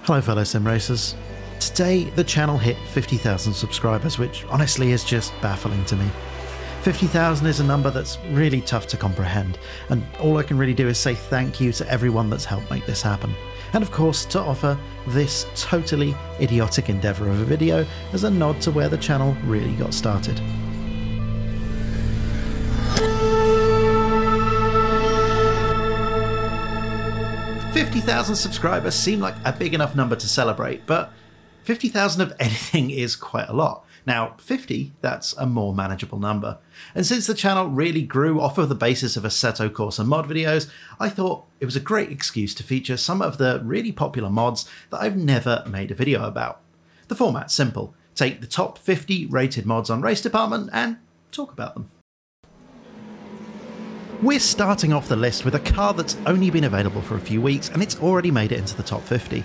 Hello fellow sim racers. Today the channel hit 50,000 subscribers, which honestly is just baffling to me. 50,000 is a number that's really tough to comprehend, and all I can really do is say thank you to everyone that's helped make this happen. And of course to offer this totally idiotic endeavour of a video as a nod to where the channel really got started. "50,000 subscribers seem like a big enough number to celebrate, but 50,000 of anything is quite a lot. Now 50, that's a more manageable number. And since the channel really grew off of the basis of Assetto Corsa mod videos, I thought it was a great excuse to feature some of the really popular mods that I've never made a video about. The format's simple: take the top 50 rated mods on Race Department and talk about them. We're starting off the list with a car that's only been available for a few weeks and it's already made it into the top 50.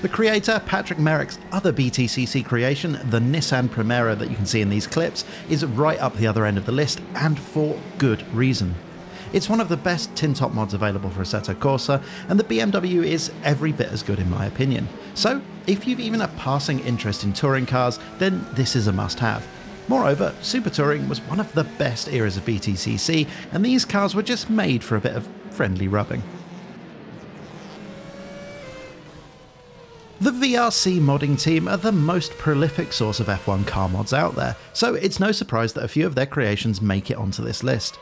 The creator, Patrick Merrick's other BTCC creation, the Nissan Primera that you can see in these clips, is right up the other end of the list, and for good reason. It's one of the best tin-top mods available for Assetto Corsa, and the BMW is every bit as good in my opinion. So if you've even a passing interest in touring cars, then this is a must-have. Moreover, Super Touring was one of the best eras of BTCC, and these cars were just made for a bit of friendly rubbing. The VRC modding team are the most prolific source of F1 car mods out there, so it's no surprise that a few of their creations make it onto this list.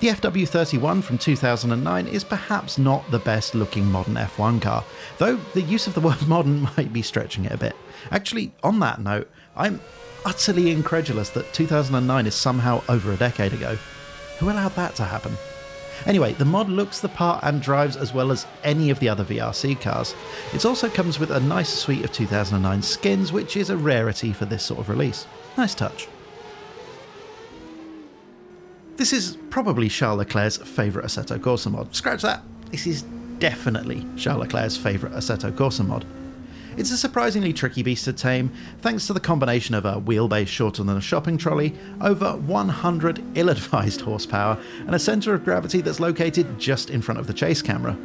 The FW31 from 2009 is perhaps not the best looking modern F1 car, though the use of the word modern might be stretching it a bit. Actually, on that note, I'm utterly incredulous that 2009 is somehow over a decade ago. Who allowed that to happen? Anyway, the mod looks the part and drives as well as any of the other VRC cars. It also comes with a nice suite of 2009 skins, which is a rarity for this sort of release. Nice touch. This is probably Charles Leclerc's favourite Assetto Corsa mod. Scratch that, this is definitely Charles Leclerc's favourite Assetto Corsa mod. It's a surprisingly tricky beast to tame, thanks to the combination of a wheelbase shorter than a shopping trolley, over 100 ill-advised horsepower, and a centre of gravity that's located just in front of the chase camera.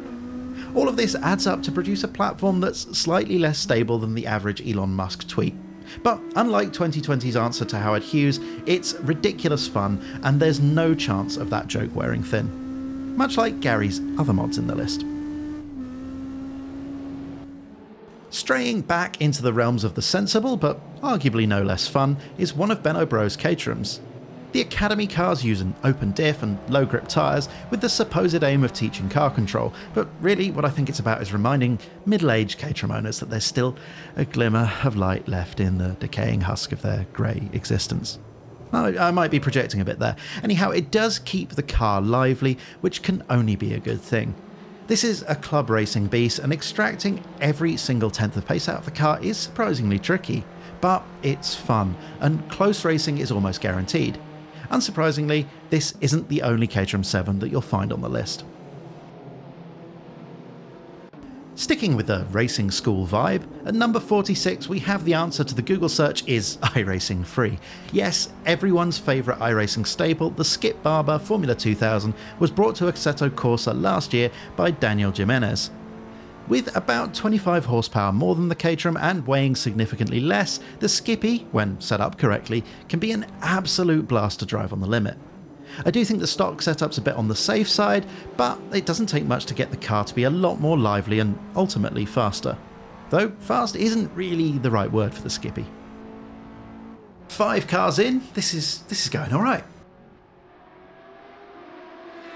All of this adds up to produce a platform that's slightly less stable than the average Elon Musk tweet. But unlike 2020's answer to Howard Hughes, it's ridiculous fun, and there's no chance of that joke wearing thin. Much like Gary's other mods in the list. Straying back into the realms of the sensible, but arguably no less fun, is one of Benno Bro's Caterhams. The Academy cars use an open diff and low grip tyres with the supposed aim of teaching car control, but really what I think it's about is reminding middle-aged Caterham owners that there's still a glimmer of light left in the decaying husk of their grey existence. I might be projecting a bit there. Anyhow, it does keep the car lively, which can only be a good thing. This is a club racing beast, and extracting every single tenth of pace out of the car is surprisingly tricky, but it's fun, and close racing is almost guaranteed. Unsurprisingly, this isn't the only Caterham 7 that you'll find on the list. Sticking with the racing school vibe, at number 46 we have the answer to the Google search: is iRacing free? Yes, everyone's favourite iRacing staple, the Skip Barber Formula 2000, was brought to Assetto Corsa last year by Daniel Jimenez. With about 25 horsepower more than the Caterham and weighing significantly less, the Skippy, when set up correctly, can be an absolute blast to drive on the limit. I do think the stock setup's a bit on the safe side, but it doesn't take much to get the car to be a lot more lively and ultimately faster. Though fast isn't really the right word for the Skippy. 5 cars in, this is going alright.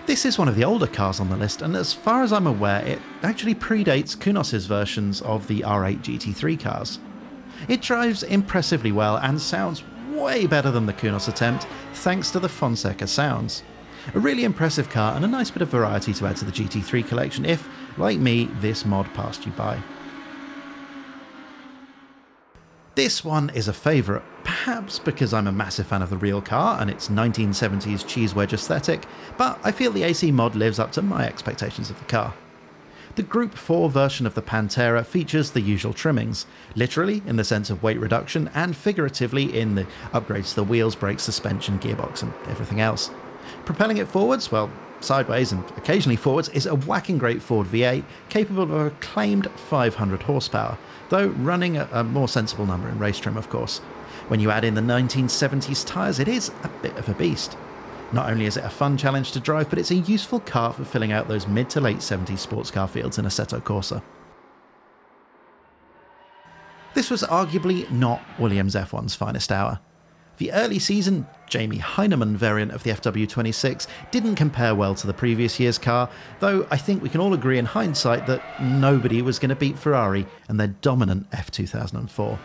This is one of the older cars on the list, and as far as I'm aware, it actually predates Kunos's versions of the R8 GT3 cars. It drives impressively well and sounds way better than the Kunos attempt, thanks to the Fonseca sounds. A really impressive car and a nice bit of variety to add to the GT3 collection if, like me, this mod passed you by. This one is a favourite, perhaps because I'm a massive fan of the real car and its 1970s cheese wedge aesthetic, but I feel the AC mod lives up to my expectations of the car. The Group 4 version of the Pantera features the usual trimmings, literally in the sense of weight reduction and figuratively in the upgrades to the wheels, brakes, suspension, gearbox and everything else. Propelling it forwards, well, sideways and occasionally forwards, is a whacking great Ford V8 capable of a claimed 500 horsepower, though running a more sensible number in race trim, of course. When you add in the 1970s tyres, it is a bit of a beast. Not only is it a fun challenge to drive, but it's a useful car for filling out those mid to late 70s sports car fields in Assetto Corsa. This was arguably not Williams F1's finest hour. The early season Jamie Heinemann variant of the FW26 didn't compare well to the previous year's car, though I think we can all agree in hindsight that nobody was going to beat Ferrari and their dominant F2004.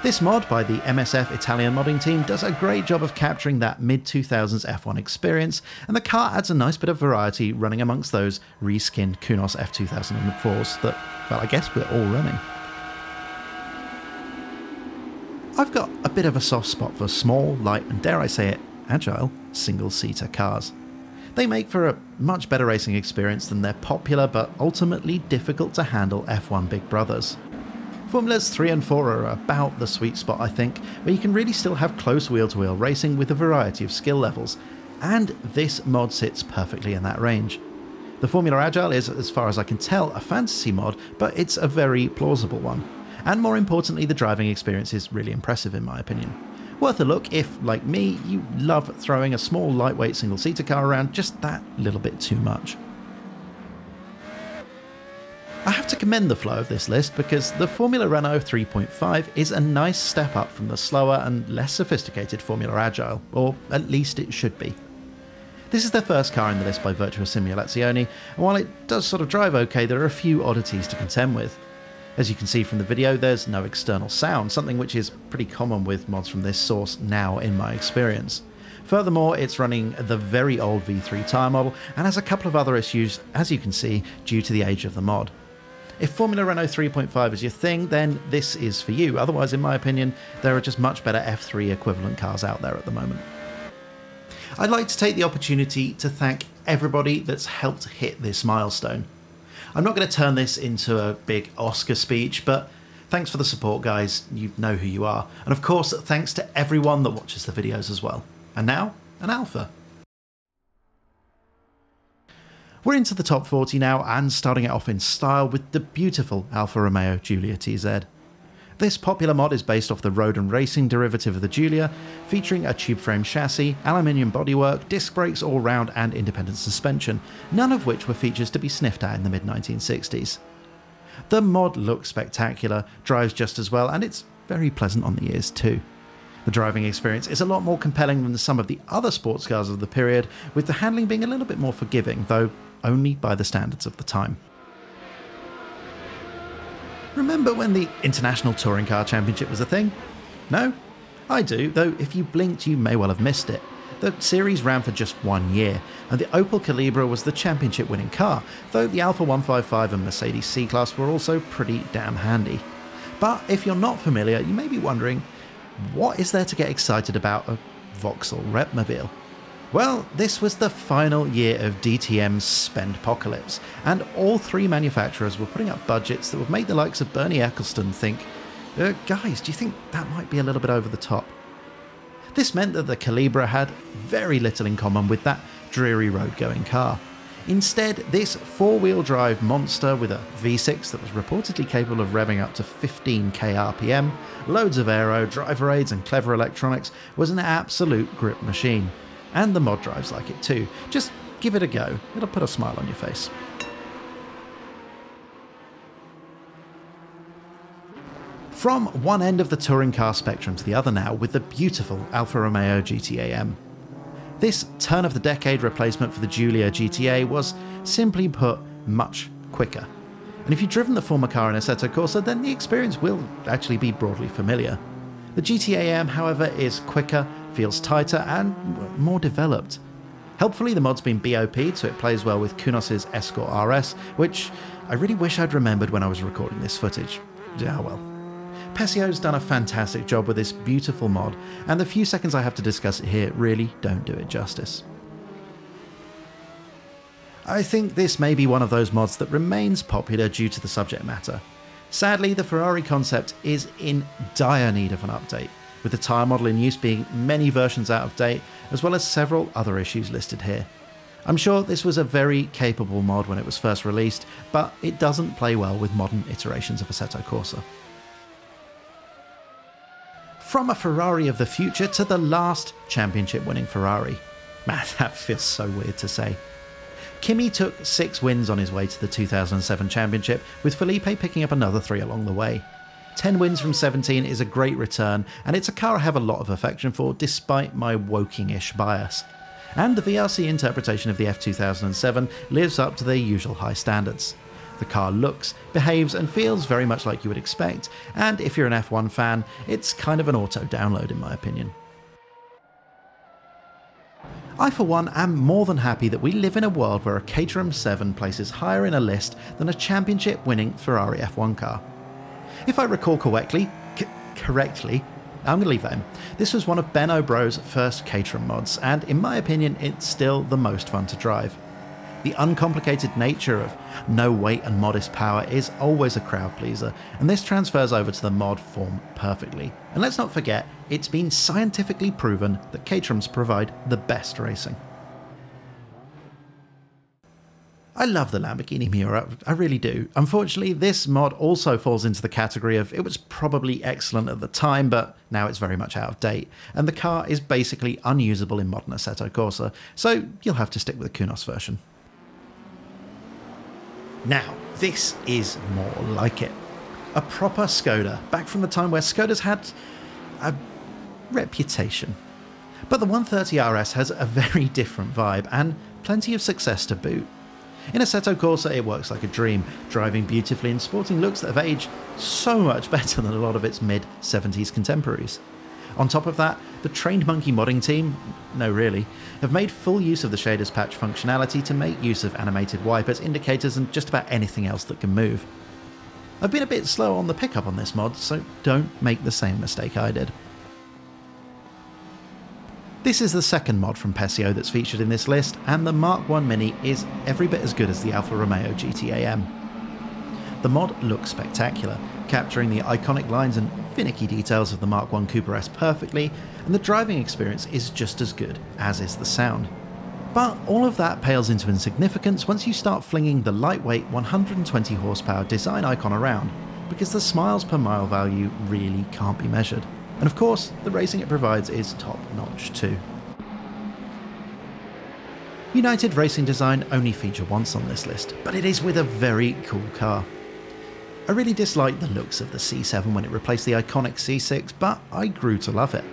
This mod by the MSF Italian modding team does a great job of capturing that mid-2000s F1 experience, and the car adds a nice bit of variety running amongst those reskinned Kunos F2004s that, well, I guess we're all running. I've got a bit of a soft spot for small, light and, dare I say it, agile single-seater cars. They make for a much better racing experience than their popular but ultimately difficult to handle F1 big brothers. Formulas 3 and 4 are about the sweet spot, I think, where you can really still have close wheel-to-wheel racing with a variety of skill levels, and this mod sits perfectly in that range. The Formula Agile is, as far as I can tell, a fantasy mod, but it's a very plausible one. And more importantly, the driving experience is really impressive in my opinion. Worth a look if, like me, you love throwing a small lightweight single-seater car around just that little bit too much. I have to commend the flow of this list because the Formula Renault 3.5 is a nice step up from the slower and less sophisticated Formula Agile, or at least it should be. This is their first car in the list by Virtua Simulazione, and while it does sort of drive okay, there are a few oddities to contend with. As you can see from the video, there's no external sound, something which is pretty common with mods from this source now in my experience. Furthermore, it's running the very old V3 tyre model and has a couple of other issues, as you can see, due to the age of the mod. If Formula Renault 3.5 is your thing, then this is for you. Otherwise, in my opinion, there are just much better F3 equivalent cars out there at the moment. I'd like to take the opportunity to thank everybody that's helped hit this milestone. I'm not going to turn this into a big Oscar speech, but thanks for the support, guys. You know who you are. And of course, thanks to everyone that watches the videos as well. And now, an alpha. We're into the top 40 now, and starting it off in style with the beautiful Alfa Romeo Giulia TZ. This popular mod is based off the road and racing derivative of the Giulia, featuring a tube frame chassis, aluminium bodywork, disc brakes all round and independent suspension, none of which were features to be sniffed at in the mid-1960s. The mod looks spectacular, drives just as well, and it's very pleasant on the ears too. The driving experience is a lot more compelling than some of the other sports cars of the period, with the handling being a little bit more forgiving, though only by the standards of the time. Remember when the International Touring Car Championship was a thing? No? I do, though if you blinked you may well have missed it. The series ran for just 1 year, and the Opel Calibra was the championship winning car, though the Alfa 155 and Mercedes C-Class were also pretty damn handy. But if you're not familiar, you may be wondering, what is there to get excited about a Vauxhall Repmobile? Well, this was the final year of DTM's Spendpocalypse, and all three manufacturers were putting up budgets that would make the likes of Bernie Ecclestone think, guys, do you think that might be a little bit over the top? This meant that the Calibra had very little in common with that dreary road-going car. Instead, this four-wheel drive monster with a V6 that was reportedly capable of revving up to 15k RPM, loads of aero, driver aids and clever electronics was an absolute grip machine. And the mod drives like it too. Just give it a go, it'll put a smile on your face. From one end of the touring car spectrum to the other now with the beautiful Alfa Romeo GTAM. This turn-of-the-decade replacement for the Giulia GTA was, simply put, much quicker. And if you've driven the former car in Assetto Corsa, then the experience will actually be broadly familiar. The GTAM, however, is quicker, feels tighter, and more developed. Helpfully, the mod's been BOP'd, so it plays well with Kunos' Escort RS, which I really wish I'd remembered when I was recording this footage. Ah well. Pesio's done a fantastic job with this beautiful mod, and the few seconds I have to discuss it here really don't do it justice. I think this may be one of those mods that remains popular due to the subject matter. Sadly, the Ferrari concept is in dire need of an update, with the tyre model in use being many versions out of date, as well as several other issues listed here. I'm sure this was a very capable mod when it was first released, but it doesn't play well with modern iterations of Assetto Corsa. From a Ferrari of the future to the last championship-winning Ferrari. Man, that feels so weird to say. Kimi took 6 wins on his way to the 2007 championship, with Felipe picking up another 3 along the way. 10 wins from 17 is a great return, and it's a car I have a lot of affection for despite my woking-ish bias. And the VRC interpretation of the F2007 lives up to their usual high standards. The car looks, behaves and feels very much like you would expect, and if you're an F1 fan, it's kind of an auto-download in my opinion. I for one am more than happy that we live in a world where a CATERHAM 7 places higher in a list than a championship-winning Ferrari F1 car. If I recall correctly, I'm going to leave that in. This was one of Ben O'Bro's first Caterham mods, and in my opinion, it's still the most fun to drive. The uncomplicated nature of no weight and modest power is always a crowd pleaser, and this transfers over to the mod form perfectly. And let's not forget, it's been scientifically proven that Caterhams provide the best racing. I love the Lamborghini MIURA, I really do. Unfortunately, this mod also falls into the category of it was probably excellent at the time, but now it's very much out of date, and the car is basically unusable in modern Assetto Corsa, so you'll have to stick with the Kunos version. Now, this is more like it. A proper Skoda, back from the time where Skodas had a reputation. But the 130 RS has a very different vibe, and plenty of success to boot. In Assetto Corsa it works like a dream, driving beautifully and sporting looks that have aged so much better than a lot of its mid-70s contemporaries. On top of that, the Trained Monkey modding team, no really, have made full use of the shaders patch functionality to make use of animated wipers, indicators and just about anything else that can move. I've been a bit slow on the pickup on this mod, so don't make the same mistake I did. This is the second mod from Pesio that's featured in this list, and the Mark I Mini is every bit as good as the Alfa Romeo GTAM. The mod looks spectacular, capturing the iconic lines and finicky details of the Mark I Cooper S perfectly, and the driving experience is just as good, as is the sound. But all of that pales into insignificance once you start flinging the lightweight 120 horsepower design icon around, because the smiles per mile value really can't be measured. And of course, the racing it provides is top notch too. United Racing Design only feature once on this list, but it is with a very cool car. I really disliked the looks of the C7 when it replaced the iconic C6, but I grew to love it.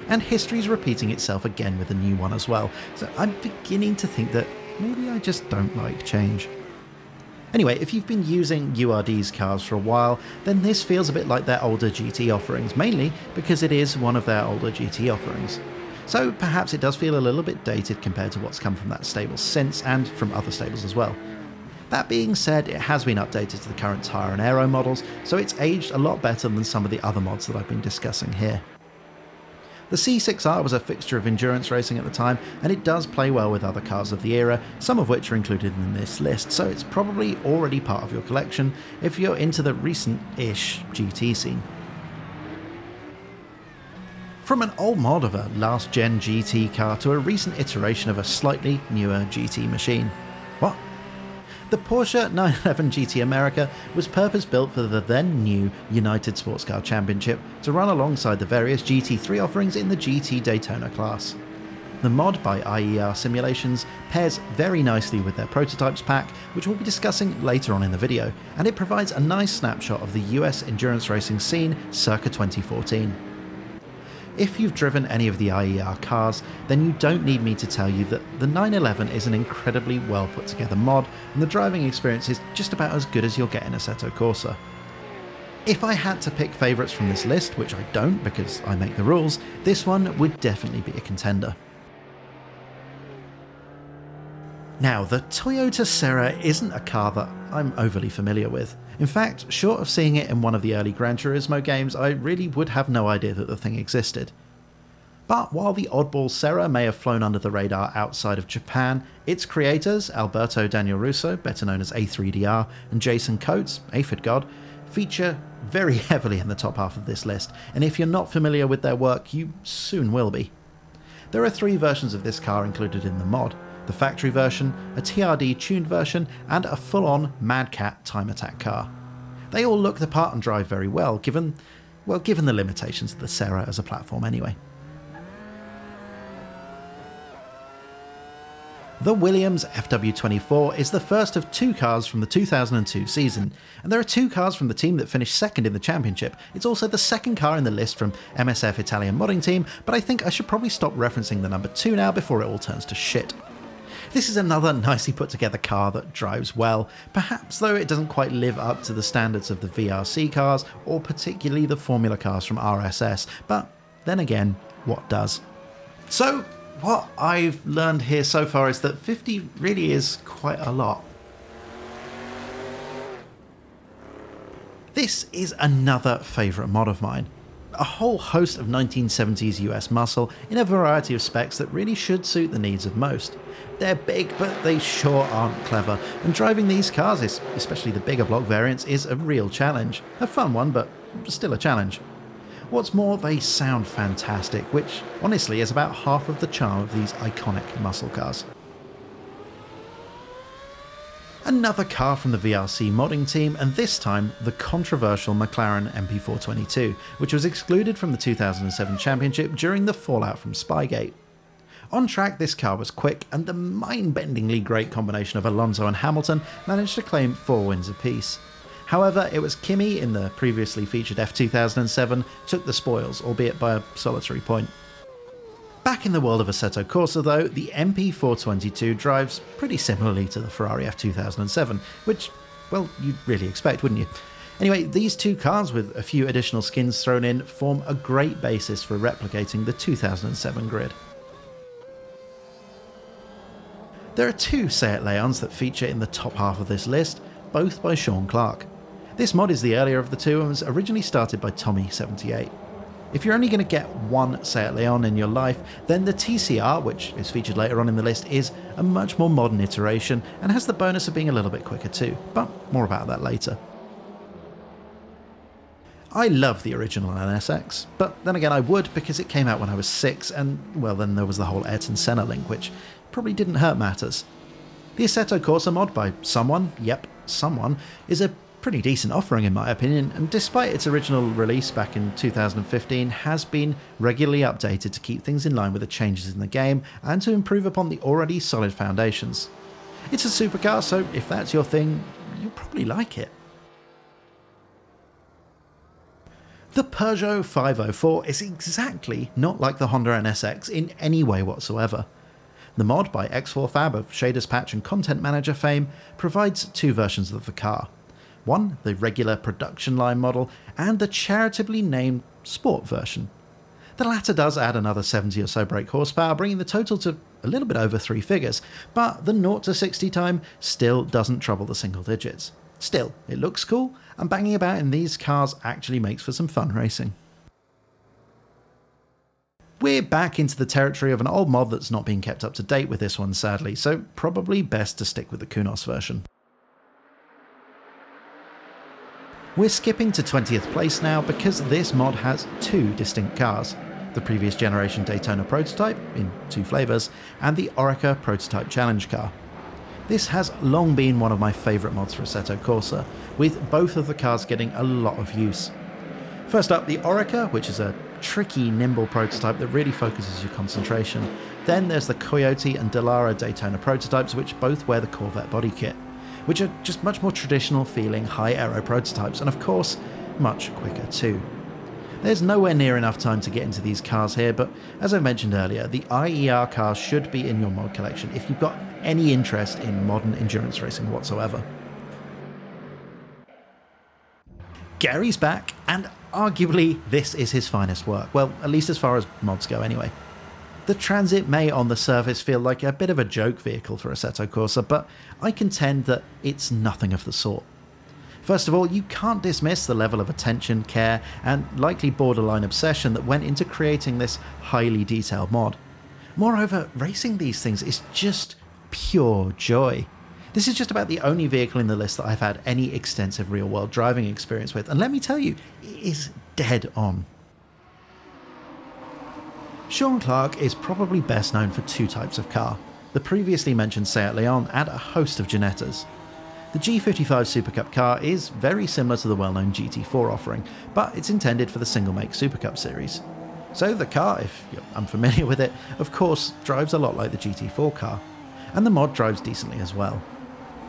And history's repeating itself again with a new one as well, so I'm beginning to think that maybe I just don't like change. Anyway, if you've been using URD's cars for a while, then this feels a bit like their older GT offerings, mainly because it is one of their older GT offerings. So perhaps it does feel a little bit dated compared to what's come from that stable since, and from other stables as well. That being said, it has been updated to the current tyre and aero models, so it's aged a lot better than some of the other mods that I've been discussing here. The C6R was a fixture of endurance racing at the time, and it does play well with other cars of the era, some of which are included in this list, so it's probably already part of your collection if you're into the recent-ish GT scene. From an old mod of a last-gen GT car to a recent iteration of a slightly newer GT machine. What? The Porsche 911 GT America was purpose-built for the then-new United Sports Car Championship to run alongside the various GT3 offerings in the GT Daytona class. The mod by IER Simulations pairs very nicely with their prototypes pack, which we'll be discussing later on in the video, and it provides a nice snapshot of the US endurance racing scene circa 2014. If you've driven any of the IER cars, then you don't need me to tell you that the 911 is an incredibly well put together mod, and the driving experience is just about as good as you'll get in Assetto Corsa. If I had to pick favourites from this list, which I don't because I make the rules, this one would definitely be a contender. Now, the Toyota SERA isn't a car that I'm overly familiar with. In fact, short of seeing it in one of the early Gran Turismo games, I really would have no idea that the thing existed. But while the oddball SERA may have flown under the radar outside of Japan, its creators, Alberto Daniel Russo, better known as A3DR, and Jason Coates, Aphid God, feature very heavily in the top half of this list, and if you're not familiar with their work, you soon will be. There are 3 versions of this car included in the mod. the factory version, a TRD tuned version, and a full-on Mad Cat time attack car. They all look the part and drive very well, given the limitations of the SERA as a platform anyway. The Williams FW24 is the first of 2 cars from the 2002 season, and there are 2 cars from the team that finished second in the championship. It's also the second car in the list from MSF Italian modding team, but I think I should probably stop referencing the number 2 now before it all turns to shit. This is another nicely put together car that drives well, perhaps though it doesn't quite live up to the standards of the VRC cars or particularly the Formula cars from RSS, but then again, what does? So, what I've learned here so far is that 50 really is quite a lot. This is another favourite mod of mine. A whole host of 1970s US muscle in a variety of specs that really should suit the needs of most. They're big, but they sure aren't clever, and driving these cars, especially the bigger block variants, is a real challenge. A fun one, but still a challenge. What's more, they sound fantastic, which honestly is about half of the charm of these iconic muscle cars. Another car from the VRC modding team, and this time the controversial McLaren MP422, which was excluded from the 2007 championship during the fallout from Spygate. On track, this car was quick, and the mind-bendingly great combination of Alonso and Hamilton managed to claim 4 wins apiece. However, it was Kimi in the previously featured F2007 took the spoils, albeit by a solitary point. Back in the world of Assetto Corsa though, the MP422 drives pretty similarly to the Ferrari F2007, which, well, you'd really expect, wouldn't you? Anyway, these 2 cars with a few additional skins thrown in form a great basis for replicating the 2007 grid. There are 2 Seat Leons that feature in the top half of this list, both by Sean Clark. This mod is the earlier of the 2 and was originally started by Tommy78. If you're only going to get one Seat Leon in your life, then the TCR, which is featured later on in the list, is a much more modern iteration and has the bonus of being a little bit quicker too, but more about that later. I love the original NSX, but then again I would because it came out when I was 6 and, well, then there was the whole Ayrton Senna link, which probably didn't hurt matters. The Assetto Corsa mod by someone, yep, someone, is a pretty decent offering in my opinion, and despite its original release back in 2015, has been regularly updated to keep things in line with the changes in the game and to improve upon the already solid foundations. It's a supercar, so if that's your thing, you'll probably like it. The Peugeot 504 is exactly not like the Honda NSX in any way whatsoever. The mod by X4Fab of Shaders Patch and Content Manager fame provides 2 versions of the car. One, the regular production line model, and the charitably named Sport version. The latter does add another 70 or so brake horsepower, bringing the total to a little bit over 3 figures, but the 0 to 60 time still doesn't trouble the single digits. Still, it looks cool, and banging about in these cars actually makes for some fun racing. We're back into the territory of an old mod that's not being kept up to date with this one sadly, so probably best to stick with the Kunos version. We're skipping to 20th place now because this mod has 2 distinct cars, the previous generation Daytona prototype in 2 flavours and the Oreca prototype challenge car. This has long been one of my favourite mods for Assetto Corsa, with both of the cars getting a lot of use. First up, the Oreca, which is a tricky, nimble prototype that really focuses your concentration. Then there's the Coyote and Dallara Daytona prototypes, which both wear the Corvette body kit, which are just much more traditional feeling high aero prototypes, and of course, much quicker too. There's nowhere near enough time to get into these cars here, but as I mentioned earlier, the IER cars should be in your mod collection if you've got any interest in modern endurance racing whatsoever. Gary's back, and arguably this is his finest work, well, at least as far as mods go anyway. The Transit may on the surface feel like a bit of a joke vehicle for Assetto Corsa, but I contend that it's nothing of the sort. First of all, you can't dismiss the level of attention, care, and likely borderline obsession that went into creating this highly detailed mod. Moreover, racing these things is just pure joy. This is just about the only vehicle in the list that I've had any extensive real-world driving experience with, and let me tell you, it is dead on. Sean Clark is probably best known for 2 types of car. the previously mentioned Seat Leon, and a host of Ginettas. The G55 Super Cup car is very similar to the well-known GT4 offering, but it's intended for the single-make Super Cup series. So the car, if you're unfamiliar with it, of course drives a lot like the GT4 car, and the mod drives decently as well.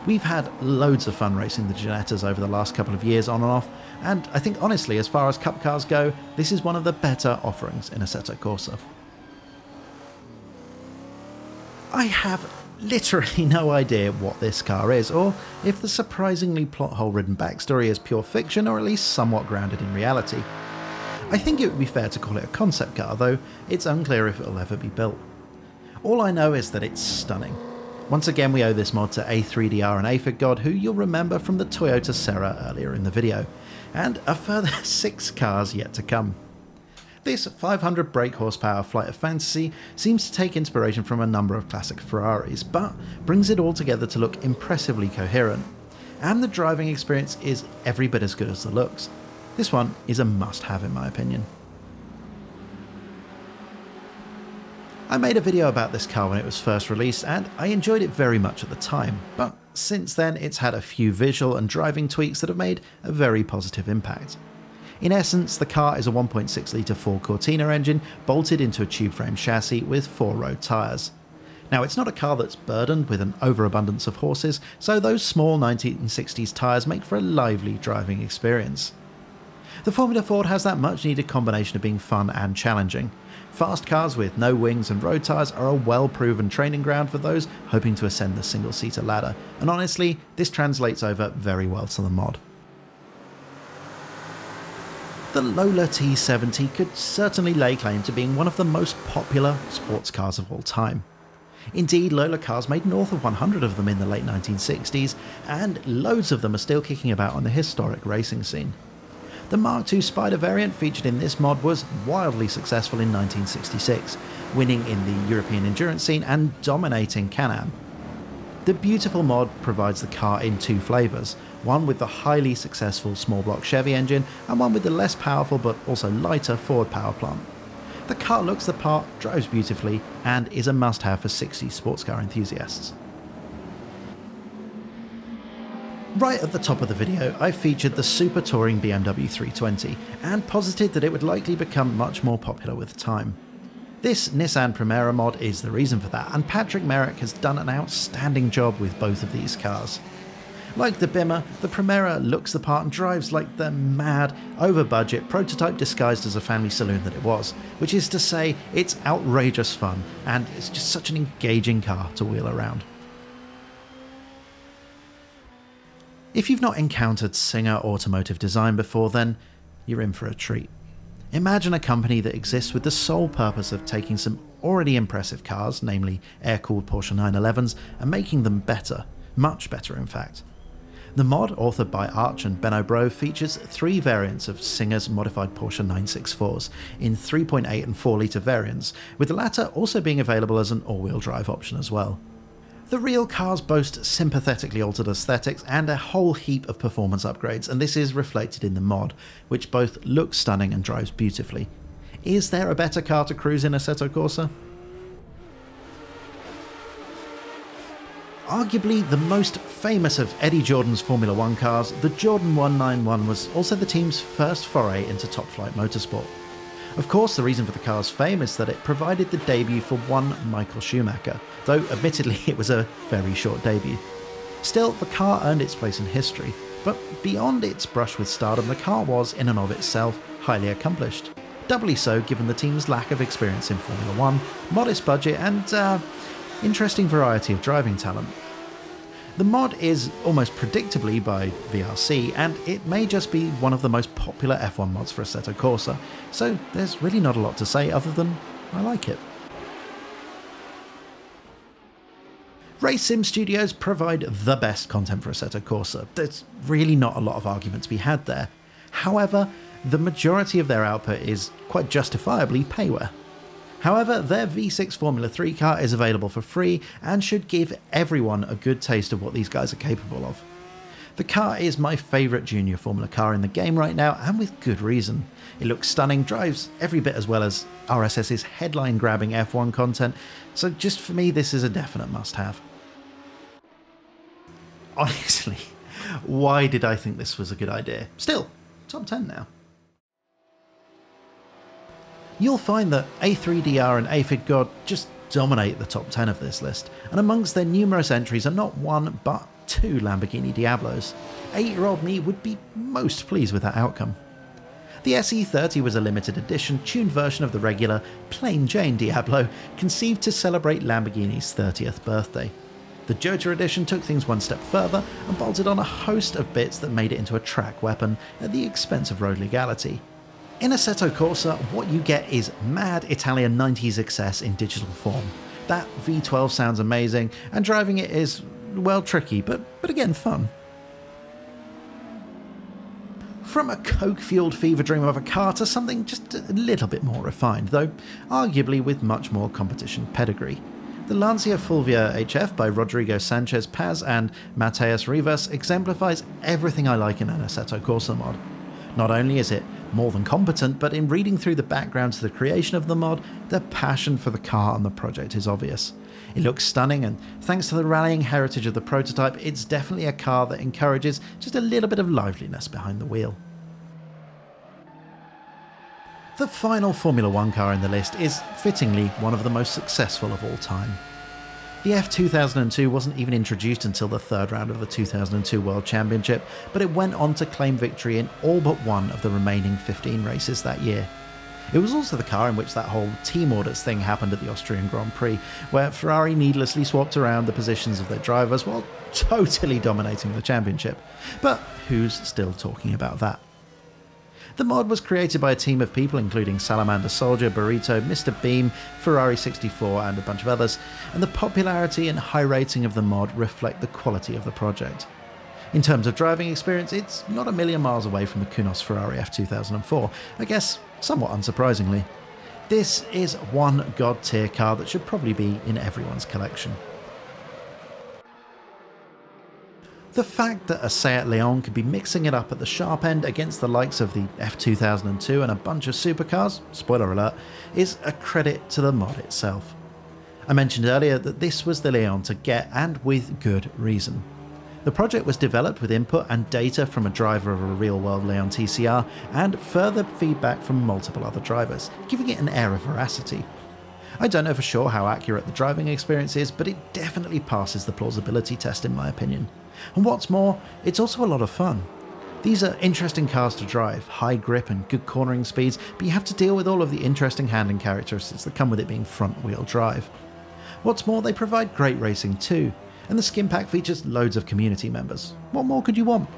We've had loads of fun racing the Ginettas over the last couple of years on and off, and I think honestly, as far as Cup cars go, this is one of the better offerings in Assetto Corsa. I have literally no idea what this car is, or if the surprisingly plot hole ridden backstory is pure fiction or at least somewhat grounded in reality. I think it would be fair to call it a concept car, though it's unclear if it will ever be built. All I know is that it's stunning. Once again we owe this mod to A3DR and Aphid God, who you'll remember from the Toyota SERA earlier in the video, and a further 6 cars yet to come. This 500 brake horsepower flight of fantasy seems to take inspiration from a number of classic Ferraris, but brings it all together to look impressively coherent. And the driving experience is every bit as good as the looks. This one is a must-have in my opinion. I made a video about this car when it was first released and I enjoyed it very much at the time, but since then it's had a few visual and driving tweaks that have made a very positive impact. In essence, the car is a 1.6 litre Ford Cortina engine bolted into a tube frame chassis with 4-road tyres. Now it's not a car that's burdened with an overabundance of horses, so those small 1960s tyres make for a lively driving experience. The Formula Ford has that much needed combination of being fun and challenging. Fast cars with no wings and road tyres are a well-proven training ground for those hoping to ascend the single-seater ladder, and honestly, this translates over very well to the mod. The Lola T70 could certainly lay claim to being one of the most popular sports cars of all time. Indeed, Lola cars made north of 100 of them in the late 1960s, and loads of them are still kicking about on the historic racing scene. The Mark II Spider variant featured in this mod was wildly successful in 1966, winning in the European endurance scene and dominating Can-Am. The beautiful mod provides the car in 2 flavours, one with the highly successful small block Chevy engine and one with the less powerful but also lighter Ford power plant. The car looks the part, drives beautifully, and is a must-have for 60s sports car enthusiasts. Right at the top of the video, I featured the super touring BMW 320 and posited that it would likely become much more popular with time. This Nissan Primera mod is the reason for that, and Patrick Merrick has done an outstanding job with both of these cars. Like the Bimmer, the Primera looks the part and drives like the mad, over-budget prototype disguised as a family saloon that it was, which is to say, it's outrageous fun, and it's just such an engaging car to wheel around. If you've not encountered Singer Automotive Design before, then you're in for a treat. Imagine a company that exists with the sole purpose of taking some already impressive cars, namely air-cooled Porsche 911s, and making them better, much better in fact. The mod, authored by Arch and Benno Bro, features 3 variants of Singer's modified Porsche 964s in 3.8 and 4 litre variants, with the latter also being available as an all-wheel drive option as well. The real cars boast sympathetically altered aesthetics and a whole heap of performance upgrades, and this is reflected in the mod, which both looks stunning and drives beautifully. Is there a better car to cruise in Assetto Corsa? Arguably the most famous of Eddie Jordan's Formula 1 cars, the Jordan 191 was also the team's first foray into top-flight motorsport. Of course, the reason for the car's fame is that it provided the debut for one Michael Schumacher, though admittedly it was a very short debut. Still, the car earned its place in history, but beyond its brush with stardom, the car was, in and of itself, highly accomplished. Doubly so given the team's lack of experience in Formula 1, modest budget, and interesting variety of driving talent. The mod is almost predictably by VRC, and it may just be one of the most popular F1 mods for Assetto Corsa, so there's really not a lot to say other than I like it. Race Sim Studios provide the best content for Assetto Corsa. There's really not a lot of argument to be had there. However, the majority of their output is quite justifiably payware. However, their V6 Formula 3 car is available for free and should give everyone a good taste of what these guys are capable of. The car is my favourite junior Formula car in the game right now, and with good reason. It looks stunning, drives every bit as well as RSS's headline-grabbing F1 content, so just for me this is a definite must-have. Honestly, why did I think this was a good idea? Still, top 10 now. You'll find that A3DR and PEUGEOT just dominate the top 10 of this list, and amongst their numerous entries are not one but two Lamborghini Diablos. 8-year-old me would be most pleased with that outcome. The SE30 was a limited edition, tuned version of the regular, plain Jane Diablo, conceived to celebrate Lamborghini's 30th birthday. The Joker edition took things one step further and bolted on a host of bits that made it into a track weapon at the expense of road legality. In Assetto Corsa, what you get is mad Italian 90s excess in digital form. That V12 sounds amazing, and driving it is, well, tricky, but again fun. From a coke-fueled fever dream of a car to something just a little bit more refined, though arguably with much more competition pedigree. The Lancia Fulvia HF by Rodrigo Sanchez Paz and Mateus Rivas exemplifies everything I like in an Assetto Corsa mod. Not only is it more than competent, but in reading through the background to the creation of the mod, their passion for the car and the project is obvious. It looks stunning, and thanks to the rallying heritage of the prototype, it's definitely a car that encourages just a little bit of liveliness behind the wheel. The final Formula 1 car in the list is, fittingly, one of the most successful of all time. The F2002 wasn't even introduced until the third round of the 2002 World Championship, but it went on to claim victory in all but one of the remaining 15 races that year. It was also the car in which that whole team orders thing happened at the Austrian Grand Prix, where Ferrari needlessly swapped around the positions of their drivers while totally dominating the championship. But who's still talking about that? The mod was created by a team of people including Salamander Soldier, Burrito, Mr. Beam, Ferrari 64 and a bunch of others, and the popularity and high rating of the mod reflect the quality of the project. In terms of driving experience, it's not a million miles away from the Kunos Ferrari F2004, I guess somewhat unsurprisingly. This is one god tier car that should probably be in everyone's collection. The fact that a Seat Leon could be mixing it up at the sharp end against the likes of the F2002 and a bunch of supercars, spoiler alert, is a credit to the mod itself. I mentioned earlier that this was the Leon to get, and with good reason. The project was developed with input and data from a driver of a real-world Leon TCR and further feedback from multiple other drivers, giving it an air of veracity. I don't know for sure how accurate the driving experience is, but it definitely passes the plausibility test in my opinion. And what's more, it's also a lot of fun. These are interesting cars to drive, high grip and good cornering speeds, but you have to deal with all of the interesting handling characteristics that come with it being front-wheel drive. What's more, they provide great racing too, and the skin pack features loads of community members. What more could you want?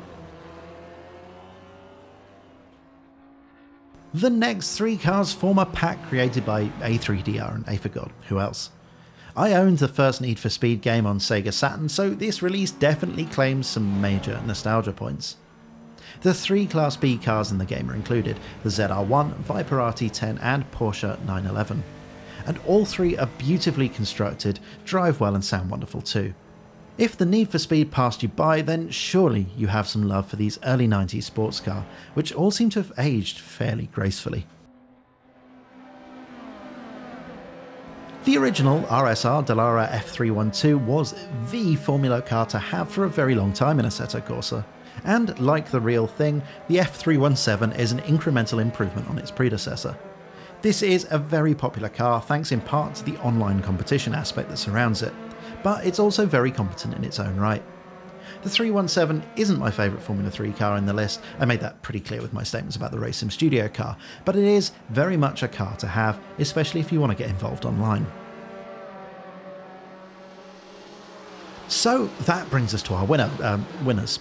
The next three cars form a pack created by A3DR and PEUGEOT. Who else? I owned the first Need for Speed game on Sega Saturn, so this release definitely claims some major nostalgia points. The three Class B cars in the game are included, the ZR1, Viper RT10 and Porsche 911. And all three are beautifully constructed, drive well and sound wonderful too. If the Need for Speed passed you by, then surely you have some love for these early 90s sports car, which all seem to have aged fairly gracefully. The original RSR Dallara F312 was the Formula car to have for a very long time in Assetto Corsa, and like the real thing, the F317 is an incremental improvement on its predecessor. This is a very popular car thanks in part to the online competition aspect that surrounds it, but it's also very competent in its own right. The 317 isn't my favourite Formula 3 car in the list, I made that pretty clear with my statements about the Race Sim Studio car, but it is very much a car to have, especially if you want to get involved online. So that brings us to our winners.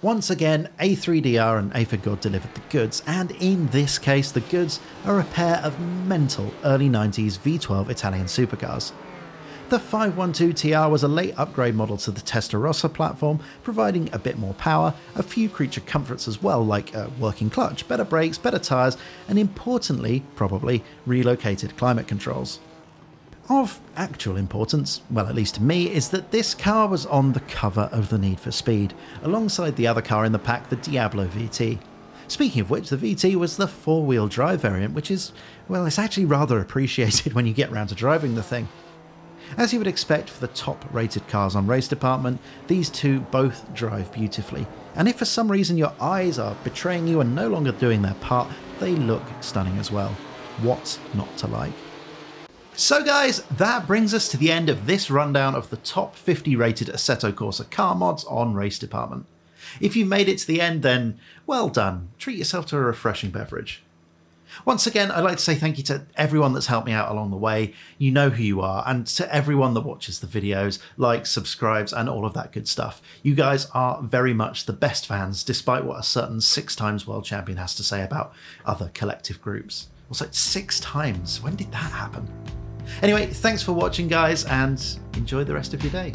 Once again, A3DR and PEUGEOT delivered the goods, and in this case the goods are a pair of mental early 90s V12 Italian supercars. The 512 TR was a late upgrade model to the Testarossa platform, providing a bit more power, a few creature comforts as well, like a working clutch, better brakes, better tyres, and importantly, probably, relocated climate controls. Of actual importance, well at least to me, is that this car was on the cover of the Need for Speed, alongside the other car in the pack, the Diablo VT. Speaking of which, the VT was the 4-wheel drive variant, which is, well, it's actually rather appreciated when you get round to driving the thing. As you would expect for the top rated cars on Race Department, these two both drive beautifully, and if for some reason your eyes are betraying you and no longer doing their part, they look stunning as well. What's not to like? So guys, that brings us to the end of this rundown of the top 50 rated Assetto Corsa car mods on Race Department. If you've made it to the end, then well done. Treat yourself to a refreshing beverage. Once again, I'd like to say thank you to everyone that's helped me out along the way. You know who you are, and to everyone that watches the videos, likes, subscribes, and all of that good stuff. You guys are very much the best fans, despite what a certain 6 times world champion has to say about other collective groups. Also, 6 times? When did that happen? Anyway, thanks for watching, guys, and enjoy the rest of your day.